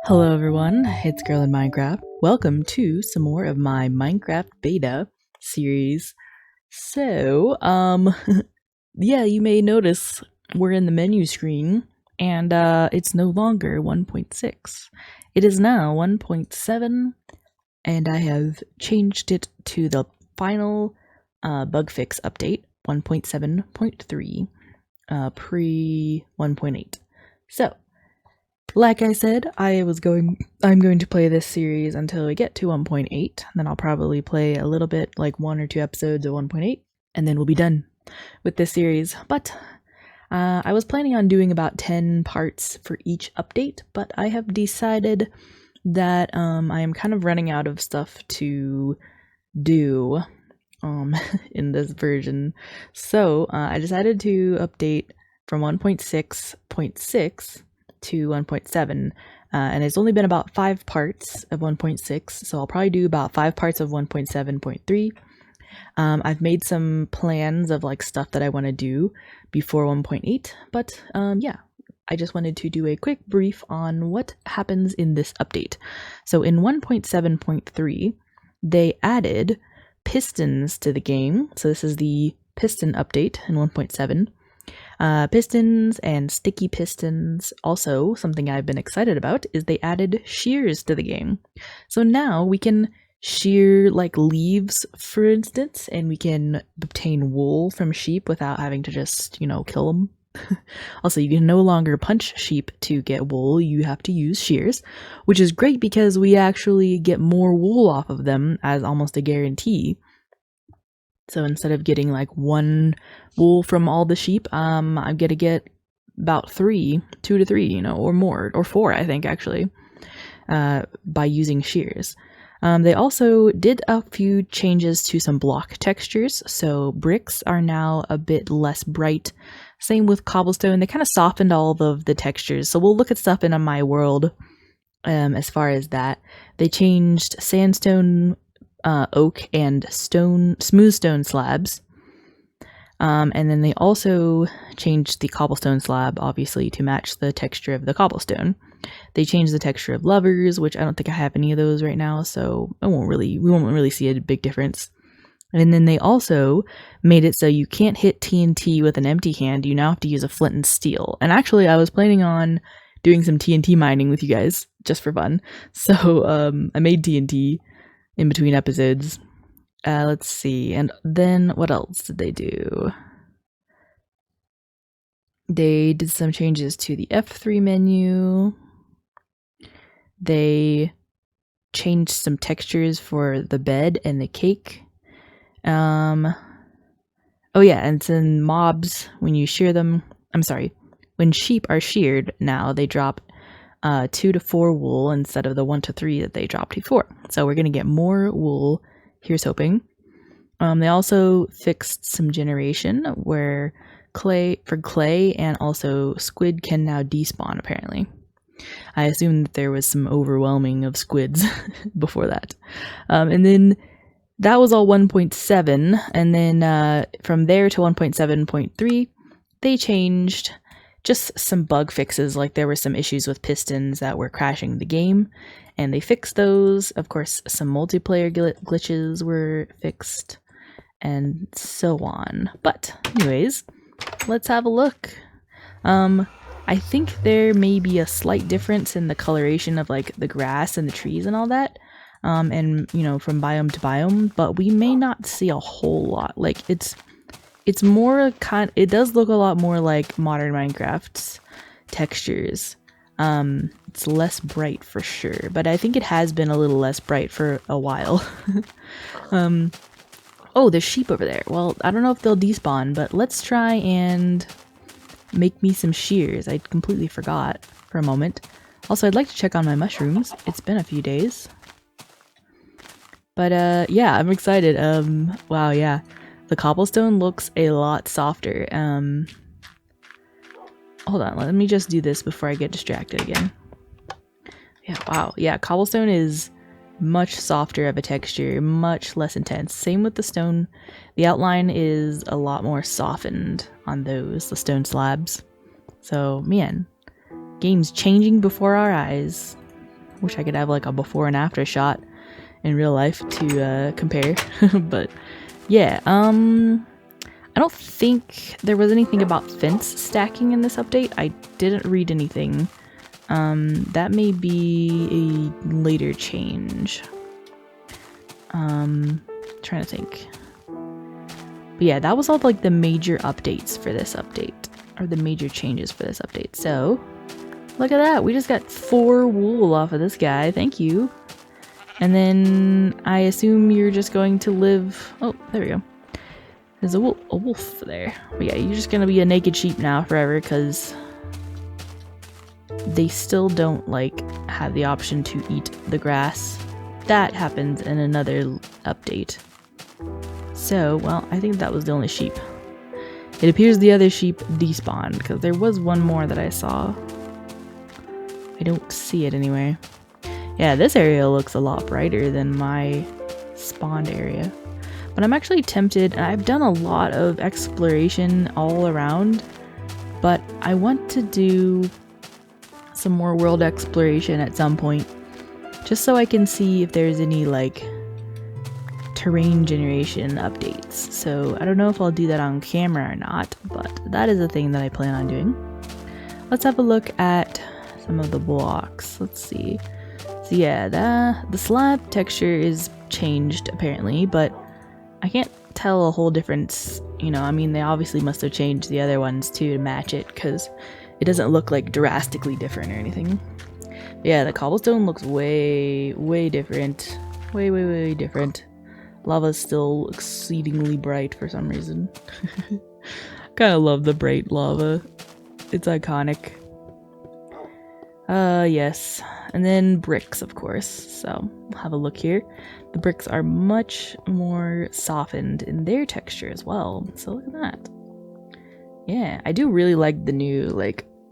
Hello everyone, it's Girl in Minecraft. Welcome to some more of my Minecraft beta series. So, yeah, you may notice we're in the menu screen and it's no longer 1.6. It is now 1.7 and I have changed it to the final bug fix update 1.7.3 pre 1.8. So, like I said, I'm going to play this series until we get to 1.8, then I'll probably play a little bit, like 1 or 2 episodes of 1.8, and then we'll be done with this series. But I was planning on doing about 10 parts for each update, but I have decided that I am kind of running out of stuff to do in this version. So I decided to update from 1.6.6 to 1.7, and it's only been about 5 parts of 1.6, so I'll probably do about 5 parts of 1.7.3. I've made some plans of like stuff that I want to do before 1.8, but yeah, I just wanted to do a quick brief on what happens in this update. So in 1.7.3, they added pistons to the game, so this is the piston update in 1.7. Pistons and sticky pistons. Also, something I've been excited about is they added shears to the game. So now we can shear like leaves, for instance, and we can obtain wool from sheep without having to just, kill them. Also, you can no longer punch sheep to get wool, you have to use shears, which is great because we actually get more wool off of them as almost a guarantee. So instead of getting like 1 wool from all the sheep, I'm gonna get about 2 to 3, or more, or 4, I think actually, by using shears. They also did a few changes to some block textures. So bricks are now a bit less bright. Same with cobblestone. They kind of softened all of the textures. So we'll look at stuff in my world as far as that. They changed sandstone, oak, and smooth stone slabs. And then they also changed the cobblestone slab, obviously, to match the texture of the cobblestone. They changed the texture of levers, which I don't think I have any of those right now, so we won't really see a big difference. And then they also made it so you can't hit TNT with an empty hand. You now have to use a flint and steel. And actually, I was planning on doing some TNT mining with you guys just for fun. So I made TNT in between episodes. Let's see. And then what else did they do? They did some changes to the F3 menu. They changed some textures for the bed and the cake. Oh yeah, and it's in mobs when you shear them. When sheep are sheared now, they drop 2 to 4 wool instead of the 1 to 3 that they dropped before. So we're gonna get more wool. Here's hoping. They also fixed some generation where clay and also squid can now despawn apparently. I assume that there was some overwhelming of squids before that. And then that was all 1.7, and then from there to 1.7.3, they changed just some bug fixes, like there were some issues with pistons that were crashing the game, and they fixed those. Of course, some multiplayer glitches were fixed, and so on. But anyways, let's have a look. I think there may be a slight difference in the coloration of like the grass and the trees and all that, and from biome to biome, but we may not see a whole lot. Like it's more it does look a lot more like modern Minecraft's textures. It's less bright for sure, but I think it has been a little less bright for a while. Oh, there's sheep over there. Well, I don't know if they'll despawn, but let's try and make me some shears. I completely forgot for a moment. Also, I'd like to check on my mushrooms. It's been a few days. But yeah, I'm excited. Wow, yeah. The cobblestone looks a lot softer. Hold on, let me just do this before I get distracted again. Yeah, wow. Yeah, cobblestone is much softer of a texture, much less intense. Same with the stone. The outline is a lot more softened on the stone slabs. So, man, game's changing before our eyes. Wish I could have like a before and after shot in real life to compare. But yeah, I don't think there was anything about fence stacking in this update. I didn't read anything. That may be a later change. Trying to think. But yeah, that was all like the major updates for this update, or the major changes for this update. So look at that, we just got 4 wool off of this guy, thank you. And then I assume you're just going to live, oh, there we go. There's a wolf there. But yeah, you're just gonna be a naked sheep now forever, because they still don't like have the option to eat the grass. That happens in another update. So, well, I think that was the only sheep. It appears the other sheep despawned, because there was one more that I saw. I don't see it anyway. Yeah, this area looks a lot brighter than my spawned area. But I'm actually tempted, and I've done a lot of exploration all around, but I want to do some more world exploration at some point, just so I can see if there's any like terrain generation updates. So I don't know if I'll do that on camera or not, but that is a thing that I plan on doing. Let's have a look at some of the blocks. Let's see. So yeah, the slab texture is changed apparently, but I can't tell a whole difference. You know, I mean, they obviously must have changed the other ones too to match it, because it doesn't look like drastically different or anything. But yeah, the cobblestone looks way different. Way different. Lava's still exceedingly bright for some reason. Kind of love the bright lava. It's iconic. Yes. And then bricks, of course. So, we'll have a look here. The bricks are much more softened in their texture as well. So look at that. Yeah, I do really like the new,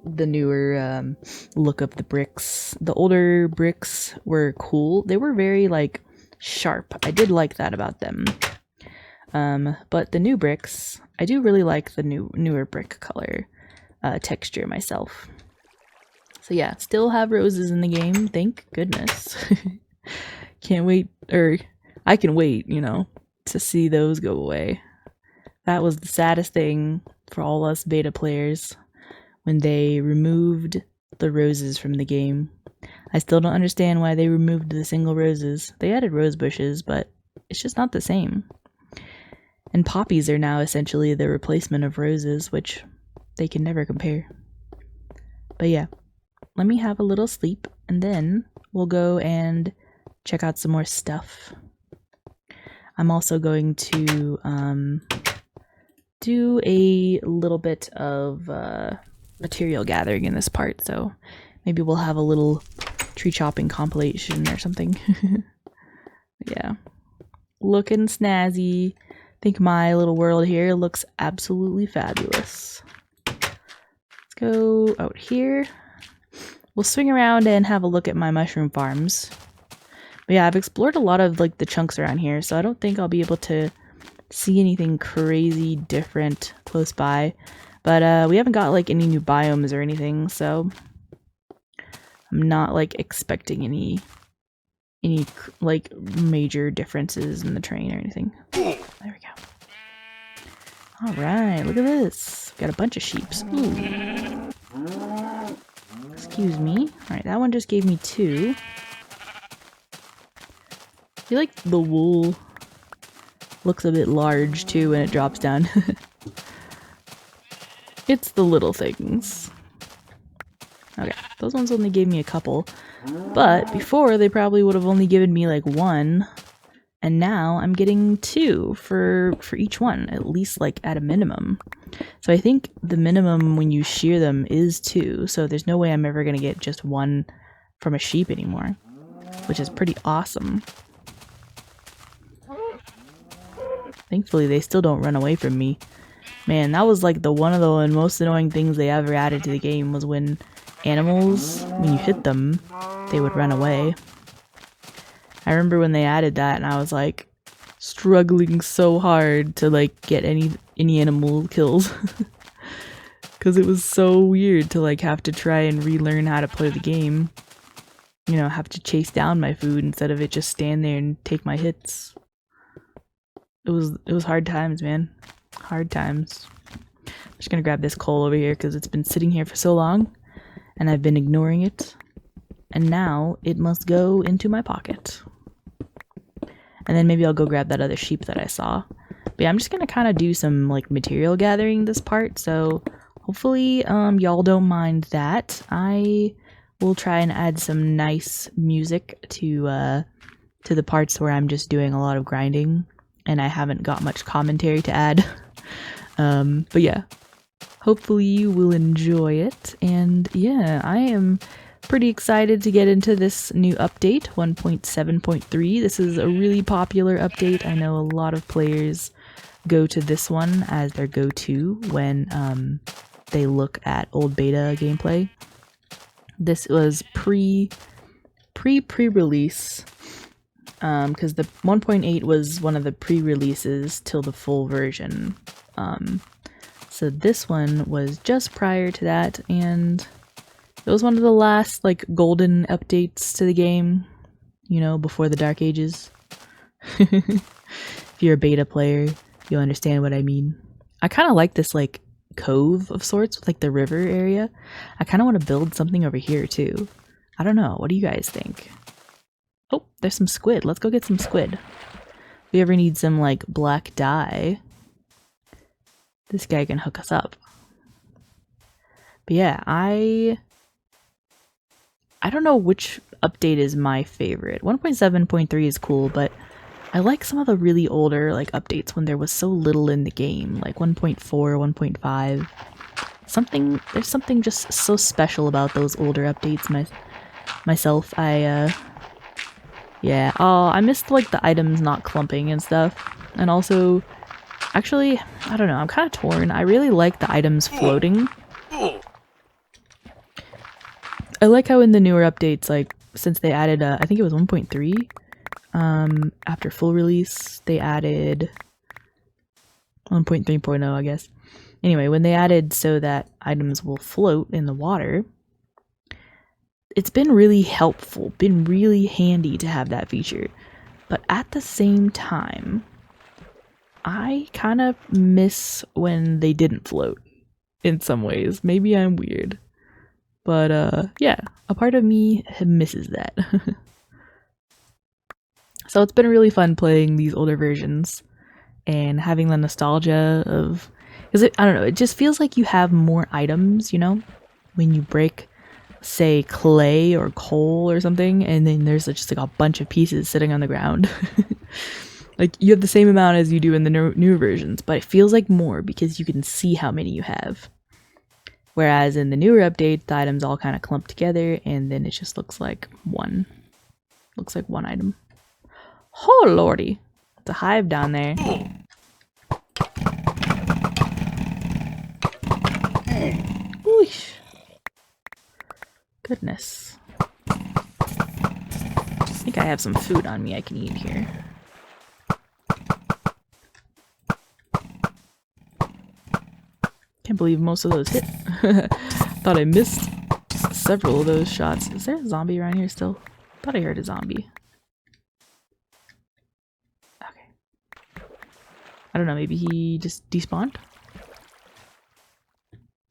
the newer look of the bricks. The older bricks were cool. They were very, sharp. I did like that about them. But the new bricks, I do really like the newer brick color texture myself. So yeah, still have roses in the game, thank goodness. Can't wait, or I can wait, you know, to see those go away. That was the saddest thing for all us beta players, when they removed the roses from the game. I still don't understand why they removed the single roses. They added rose bushes, but it's just not the same. And poppies are now essentially the replacement of roses, which they can never compare. But yeah, let me have a little sleep, and then we'll go and check out some more stuff. I'm also going to do a little bit of material gathering in this part, so maybe we'll have a little tree chopping compilation or something. Yeah, looking snazzy. I think my little world here looks absolutely fabulous. Let's go out here. We'll swing around and have a look at my mushroom farms. But yeah, I've explored a lot of the chunks around here, so I don't think I'll be able to see anything crazy different close by. But we haven't got any new biomes or anything, so I'm not expecting any major differences in the terrain or anything. There we go. All right, look at this. Got a bunch of sheeps. Ooh. Excuse me. All right, that one just gave me 2. I feel like the wool looks a bit large too when it drops down. It's the little things. Okay, those ones only gave me a couple, but before they probably would have only given me 1, and now I'm getting 2 for each one, at least at a minimum. So I think the minimum when you shear them is 2, so there's no way I'm ever gonna get just 1 from a sheep anymore, which is pretty awesome. Thankfully they still don't run away from me. Man, that was one of the most annoying things they ever added to the game, was when animals, when you hit them, they would run away. I remember when they added that, and I was struggling so hard to get any animal kills. Because it was so weird to have to try and relearn how to play the game. you know, have to chase down my food instead of it just stand there and take my hits. It was hard times, man. Hard times. I'm just gonna grab this coal over here because it's been sitting here for so long and I've been ignoring it. And now it must go into my pocket. And then maybe I'll go grab that other sheep that I saw. But yeah, I'm just gonna kind of do some like material gathering this part, so hopefully y'all don't mind that. I will try and add some nice music to the parts where I'm just doing a lot of grinding and I haven't got much commentary to add. But yeah, hopefully you will enjoy it. And yeah, I am pretty excited to get into this new update, 1.7.3. This is a really popular update. I know a lot of players go to this one as their go-to when they look at old beta gameplay. This was pre-release because the 1.8 was one of the pre-releases till the full version. So this one was just prior to that, and it was one of the last, like, golden updates to the game, you know, before the Dark Ages. If you're a beta player, you'll understand what I mean. I kind of like this, like, cove of sorts with, like, the river area. I kind of want to build something over here, too. I don't know. What do you guys think? Oh, there's some squid. Let's go get some squid. If we ever need some, like, black dye, this guy can hook us up. But yeah, I don't know which update is my favorite. 1.7.3 is cool, but I like some of the really older like updates when there was so little in the game, like 1.4, 1.5. There's something just so special about those older updates. Myself, yeah. Oh, I missed like the items not clumping and stuff. And also, actually, I don't know, I'm kind of torn. I really like the items floating. I like how in the newer updates, like, since they added, I think it was 1.3, after full release, they added 1.3.0, I guess. Anyway, when they added so that items will float in the water, it's been really helpful, been really handy to have that feature. But at the same time, I kind of miss when they didn't float in some ways. Maybe I'm weird. But, yeah, a part of me misses that. So it's been really fun playing these older versions and having the nostalgia of... Because, I don't know, it just feels like you have more items, you know? When you break, say, clay or coal or something, and then there's just like a bunch of pieces sitting on the ground. Like, you have the same amount as you do in the newer versions, but it feels like more because you can see how many you have. Whereas in the newer update, the items all kind of clump together, and then it just looks like one. Looks like one item. Oh lordy! It's a hive down there. Oosh. Goodness. I think I have some food on me I can eat here. Can't believe most of those hit. Thought I missed several of those shots. Is there a zombie around here still? Thought I heard a zombie. Okay. I don't know, maybe he just despawned?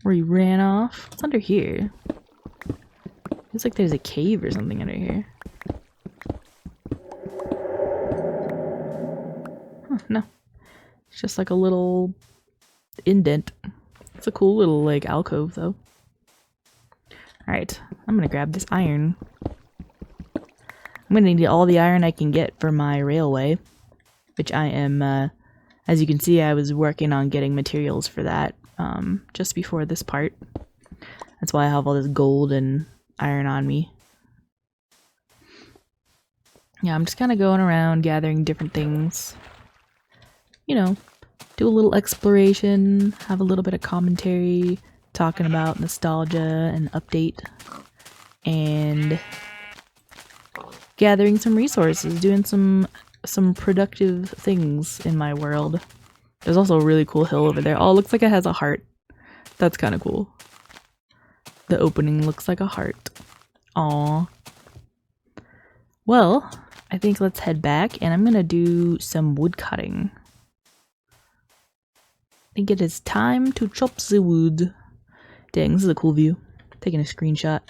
Or he ran off? What's under here? Looks like there's a cave or something under here. Huh, no. It's just like a little indent. It's a cool little, like, alcove, though. Alright, I'm gonna grab this iron. I'm gonna need all the iron I can get for my railway, which I am, as you can see, I was working on getting materials for that, just before this part. That's why I have all this gold and iron on me. Yeah, I'm just kind of going around gathering different things. You know, do a little exploration, have a little bit of commentary, talking about nostalgia and update, and gathering some resources, doing some productive things in my world. There's also a really cool hill over there. Oh, it looks like it has a heart. That's kind of cool. The opening looks like a heart. Aww. Well, I think let's head back and I'm gonna do some wood cutting. I think it is time to chop the wood. Dang, this is a cool view. Taking a screenshot.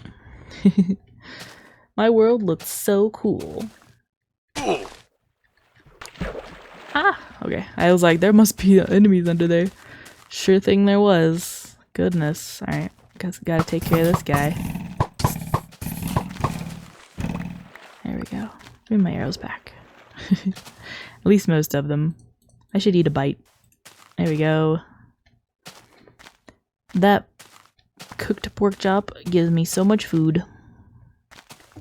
My world looks so cool. Ah, okay. I was like, there must be enemies under there. Sure thing there was. Goodness. Alright, guess I gotta take care of this guy. There we go. Give me my arrows back. At least most of them. I should eat a bite. There we go. That cooked pork chop gives me so much food.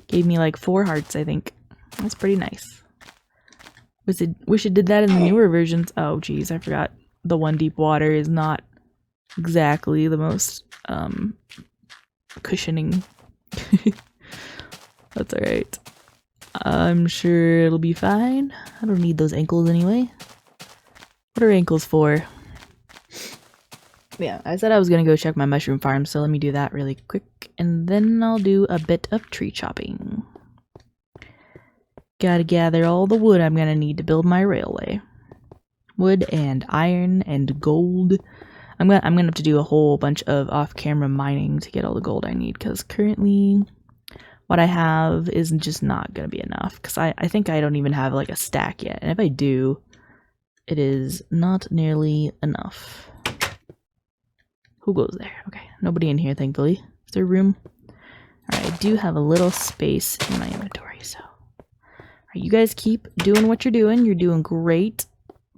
Gave me like 4 hearts, I think. That's pretty nice. Wish it did that in the newer versions. Oh geez, I forgot. The one deep water is not exactly the most cushioning. That's alright. I'm sure it'll be fine. I don't need those ankles anyway. What are ankles for? Yeah, I said I was gonna go check my mushroom farm, so let me do that really quick, and then I'll do a bit of tree chopping. Gotta gather all the wood I'm gonna need to build my railway. Wood and iron and gold. I'm gonna have to do a whole bunch of off-camera mining to get all the gold I need, because currently what I have is just not gonna be enough, because I think I don't even have like a stack yet, and if I do, it is not nearly enough. Who goes there? Okay, nobody in here, thankfully. Is there room? Alright, I do have a little space in my inventory, so. Alright, you guys keep doing what you're doing. You're doing great.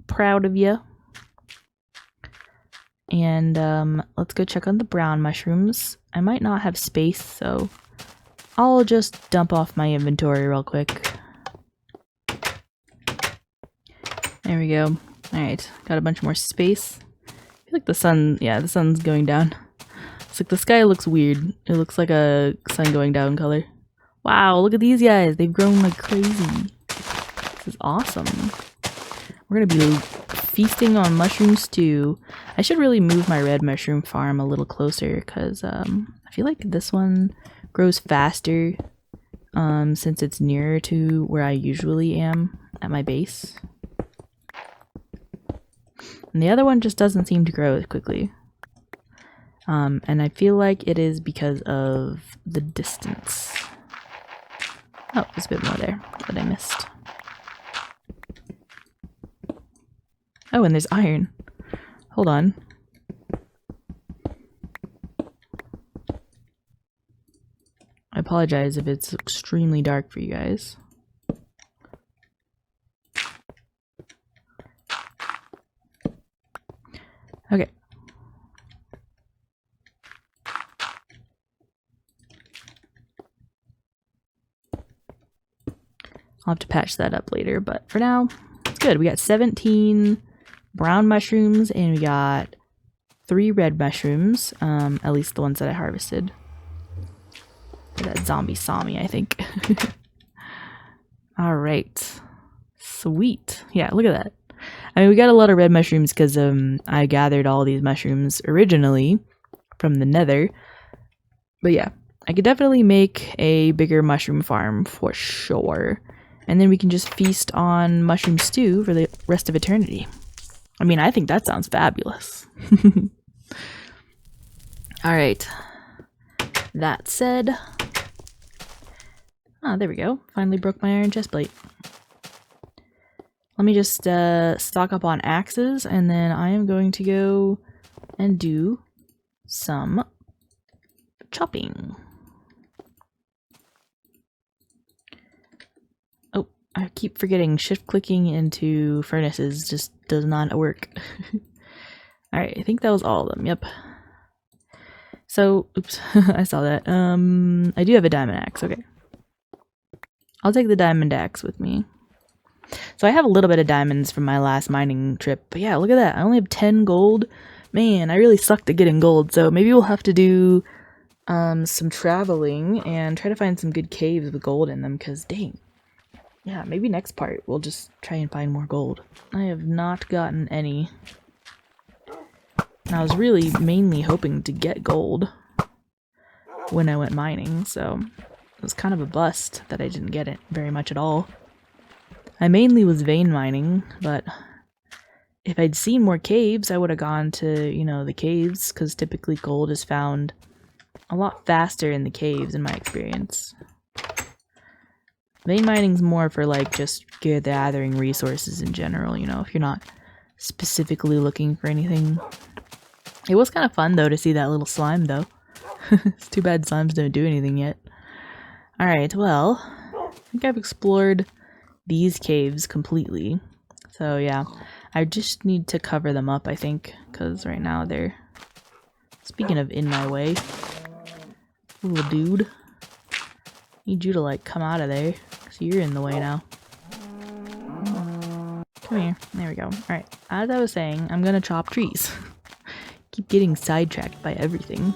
Proud of you. And, let's go check on the brown mushrooms. I might not have space, so I'll just dump off my inventory real quick. There we go. Alright, got a bunch more space. I feel like the sun, yeah, the sun's going down. It's like the sky looks weird. It looks like a sun going down color. Wow, look at these guys. They've grown like crazy. This is awesome. We're gonna be feasting on mushroom stew. I should really move my red mushroom farm a little closer because I feel like this one grows faster since it's nearer to where I usually am at my base. And the other one just doesn't seem to grow as quickly. And I feel like it is because of the distance. Oh, there's a bit more there that I missed. Oh, and there's iron. Hold on. I apologize if it's extremely dark for you guys. Okay. I'll have to patch that up later, but for now, it's good. We got 17 brown mushrooms and we got 3 red mushrooms, at least the ones that I harvested. That zombie saw me, I think. Alright. Sweet. Yeah, look at that. I mean, we got a lot of red mushrooms because I gathered all these mushrooms originally from the nether. But yeah, I could definitely make a bigger mushroom farm for sure. And then we can just feast on mushroom stew for the rest of eternity. I mean, I think that sounds fabulous. Alright. That said... Ah, there we go. Finally broke my iron chest plate. Let me just stock up on axes, and then I am going to go and do some chopping. Oh, I keep forgetting shift clicking into furnaces just does not work. Alright, I think that was all of them, yep. So, oops, I saw that. I do have a diamond axe, okay. I'll take the diamond axe with me. So I have a little bit of diamonds from my last mining trip, but yeah, look at that. I only have 10 gold. Man, I really sucked at getting gold, so maybe we'll have to do some traveling and try to find some good caves with gold in them, because dang. Yeah, maybe next part we'll just try and find more gold. I have not gotten any. And I was really mainly hoping to get gold when I went mining, so it was kind of a bust that I didn't get it very much at all. I mainly was vein mining, but if I'd seen more caves, I would have gone to, you know, the caves, because typically gold is found a lot faster in the caves in my experience. Vein mining's more for like just gathering resources in general, you know, if you're not specifically looking for anything. It was kind of fun though to see that little slime though. It's too bad slimes don't do anything yet. Alright, well, I think I've explored these caves completely. So yeah, I just need to cover them up, I think, because right now they're, speaking of in my way, little dude, need you to like come out of there, so you're in the way now. Come here. There we go. Alright, as I was saying, I'm gonna chop trees. Keep getting sidetracked by everything.